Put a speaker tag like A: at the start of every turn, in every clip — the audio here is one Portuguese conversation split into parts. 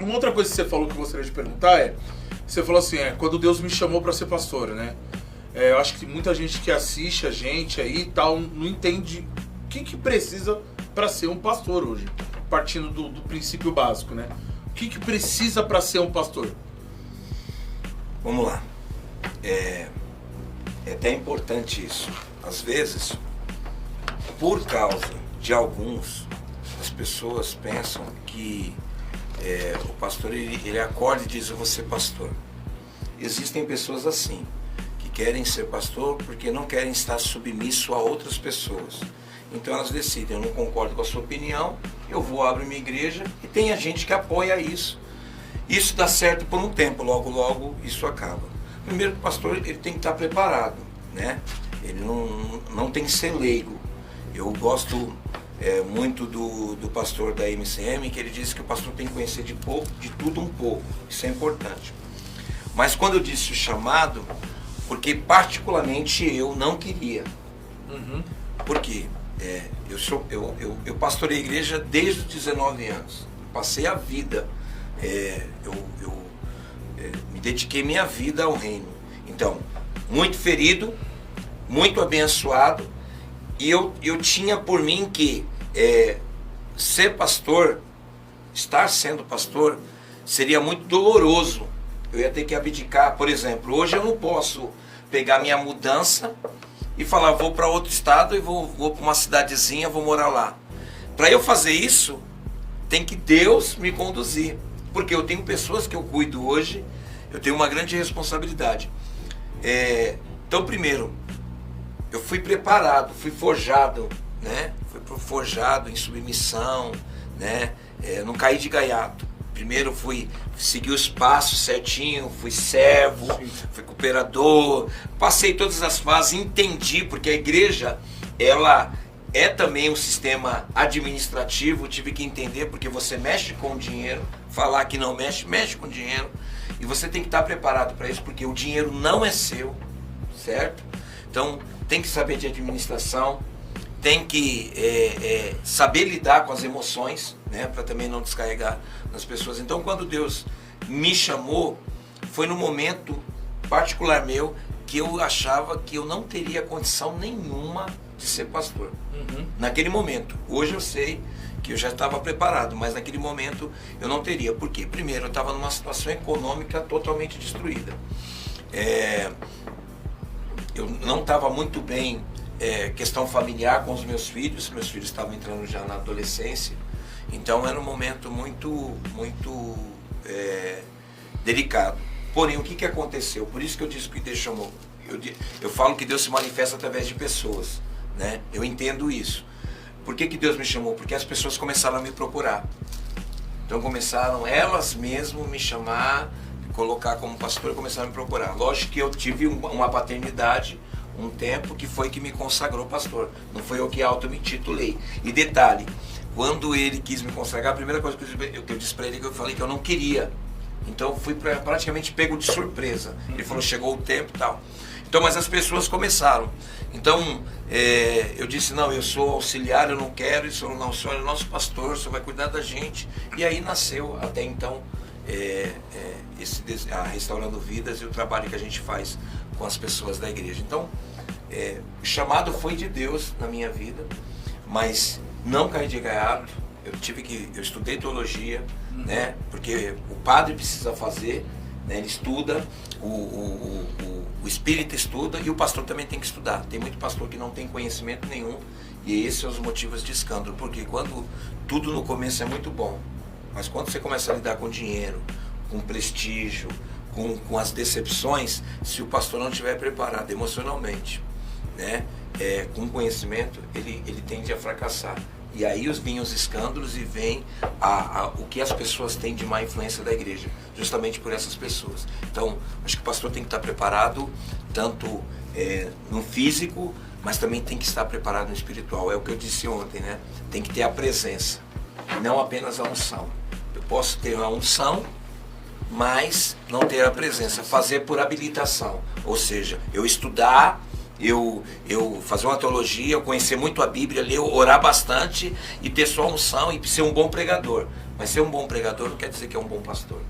A: uma outra coisa que você falou que eu gostaria de perguntar você falou assim, quando Deus me chamou para ser pastor, né? Eu acho que muita gente que assiste a gente aí e tal, não entende o que precisa para ser um pastor hoje, partindo do princípio básico, né? O que precisa para ser um pastor?
B: Vamos lá. É até importante isso. Às vezes, por causa de alguns, as pessoas pensam que o pastor ele acorda e diz: eu vou ser pastor. Existem pessoas assim, que querem ser pastor porque não querem estar submisso a outras pessoas. Então elas decidem: eu não concordo com a sua opinião, eu vou abrir minha igreja, e tem a gente que apoia isso. Isso dá certo por um tempo, logo logo isso acaba. Primeiro, o pastor ele tem que estar preparado, né? Ele não tem que ser leigo. Eu gosto muito do pastor da MCM, que ele diz que o pastor tem que conhecer de tudo um pouco. Isso é importante. Mas quando eu disse o chamado, porque particularmente eu não queria. Por quê? Eu pastorei a igreja desde os 19 anos. Passei a vida. Me dediquei minha vida ao reino. Então, muito ferido, muito abençoado, e eu tinha por mim que ser pastor, estar sendo pastor, seria muito doloroso. Eu ia ter que abdicar. Por exemplo, hoje eu não posso pegar minha mudança e falar: vou para outro estado e vou para uma cidadezinha, vou morar lá. Para eu fazer isso, tem que Deus me conduzir. Porque eu tenho pessoas que eu cuido hoje, eu tenho uma grande responsabilidade. Então, primeiro, eu fui preparado, fui forjado, né? Fui forjado em submissão, né? Não caí de gaiato. Primeiro fui seguir os passos certinho, fui servo, fui cooperador, passei todas as fases, entendi, porque a igreja, ela é também um sistema administrativo, tive que entender, porque você mexe com o dinheiro, falar que não mexe com dinheiro, e você tem que estar preparado para isso, porque o dinheiro não é seu, certo? Então, tem que saber de administração, tem que saber lidar com as emoções, né, para também não descarregar nas pessoas. Então, quando Deus me chamou, foi no momento particular meu que eu achava que eu não teria condição nenhuma de ser pastor. Naquele momento. Hoje eu sei que eu já estava preparado, mas naquele momento eu não teria. Por quê? Primeiro, eu estava numa situação econômica totalmente destruída. Eu não estava muito bem, questão familiar com os meus filhos estavam entrando já na adolescência, então era um momento muito delicado. Porém, o que aconteceu? Por isso que eu disse que Deus chamou. Eu falo que Deus se manifesta através de pessoas, né? Eu entendo isso. Por que Deus me chamou? Porque as pessoas começaram a me procurar. Então começaram elas mesmo me chamar, me colocar como pastor, e começaram a me procurar. Lógico que eu tive uma paternidade, um tempo que foi que me consagrou pastor. Não foi eu que auto-me titulei. E detalhe, quando ele quis me consagrar, a primeira coisa que eu disse para ele, que eu falei que eu não queria. Então eu fui praticamente pego de surpresa. Ele falou: chegou o tempo e tal. Então, mas as pessoas começaram. Então, eu disse: não, eu sou auxiliar, eu não quero isso, não, o senhor é nosso pastor, o senhor vai cuidar da gente. E aí nasceu, até então, a Restaurando Vidas e o trabalho que a gente faz com as pessoas da igreja. Então, o chamado foi de Deus na minha vida, mas não caí de gaiato. Eu estudei teologia, né? Porque o padre precisa fazer, né? Ele estuda, o espírita estuda, e o pastor também tem que estudar. Tem muito pastor que não tem conhecimento nenhum, e esses são os motivos de escândalo, porque quando tudo no começo é muito bom, mas quando você começa a lidar com dinheiro, com prestígio, com as decepções, se o pastor não estiver preparado emocionalmente, né? Com conhecimento, ele tende a fracassar. E aí vinham os escândalos e vem o que as pessoas têm de má influência da igreja, justamente por essas pessoas. Então, acho que o pastor tem que estar preparado, tanto no físico, mas também tem que estar preparado no espiritual. É o que eu disse ontem, né? Tem que ter a presença, não apenas a unção. Eu posso ter a unção, mas não ter a presença. Fazer por habilitação, ou seja, eu estudar, eu fazer uma teologia, eu conhecer muito a Bíblia, ler, orar bastante e ter só unção e ser um bom pregador. Mas ser um bom pregador não quer dizer que é um bom pastor.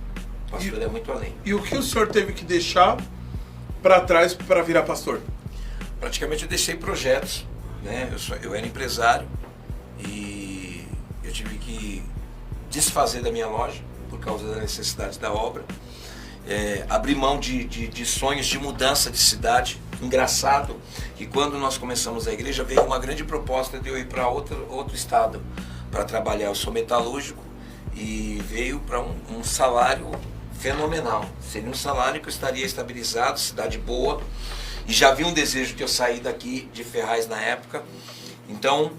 B: O pastor é muito além.
A: E o que o senhor teve que deixar para trás para virar pastor?
B: Praticamente eu deixei projetos, né? Eu era empresário e eu tive que desfazer da minha loja por causa da necessidade da obra. Abrir mão de sonhos de mudança de cidade. Engraçado que quando nós começamos a igreja veio uma grande proposta de eu ir para outro estado para trabalhar. Eu sou metalúrgico e veio para um salário fenomenal. Seria um salário que eu estaria estabilizado, cidade boa, e já havia um desejo de eu sair daqui de Ferraz na época. Então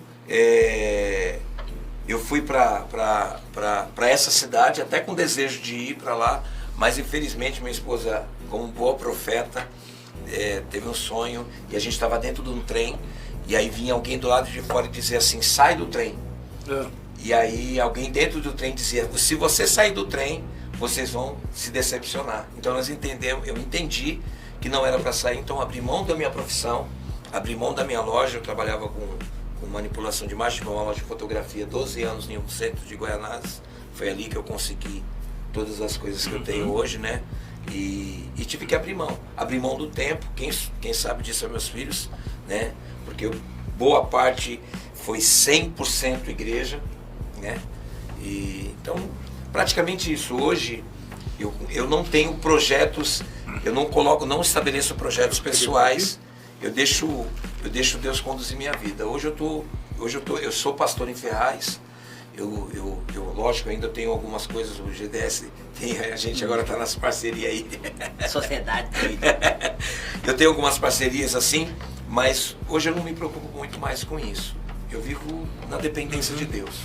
B: eu fui para essa cidade até com desejo de ir para lá, mas infelizmente minha esposa, como boa profeta, teve um sonho e a gente estava dentro de um trem e aí vinha alguém do lado de fora e dizia assim: sai do trem. E aí alguém dentro do trem dizia: se você sair do trem, vocês vão se decepcionar. Então eu entendi que não era para sair, então abri mão da minha profissão, abri mão da minha loja. Eu trabalhava com manipulação de imagem, uma loja de fotografia, 12 anos em um centro de Guaianazes. Foi ali que eu consegui todas as coisas que eu tenho hoje, né? E tive que abrir mão do tempo. Quem sabe disso é meus filhos, né? Porque boa parte foi 100% igreja, né? E então praticamente isso. Hoje eu não tenho projetos, eu não estabeleço projetos pessoais. Eu deixo Deus conduzir minha vida. Hoje eu sou pastor em Ferraz. Eu lógico, ainda tenho algumas coisas. O GDS a gente agora está nas parcerias aí.
C: Sociedade.
B: Eu tenho algumas parcerias assim, mas hoje eu não me preocupo muito mais com isso. Eu vivo na dependência de Deus.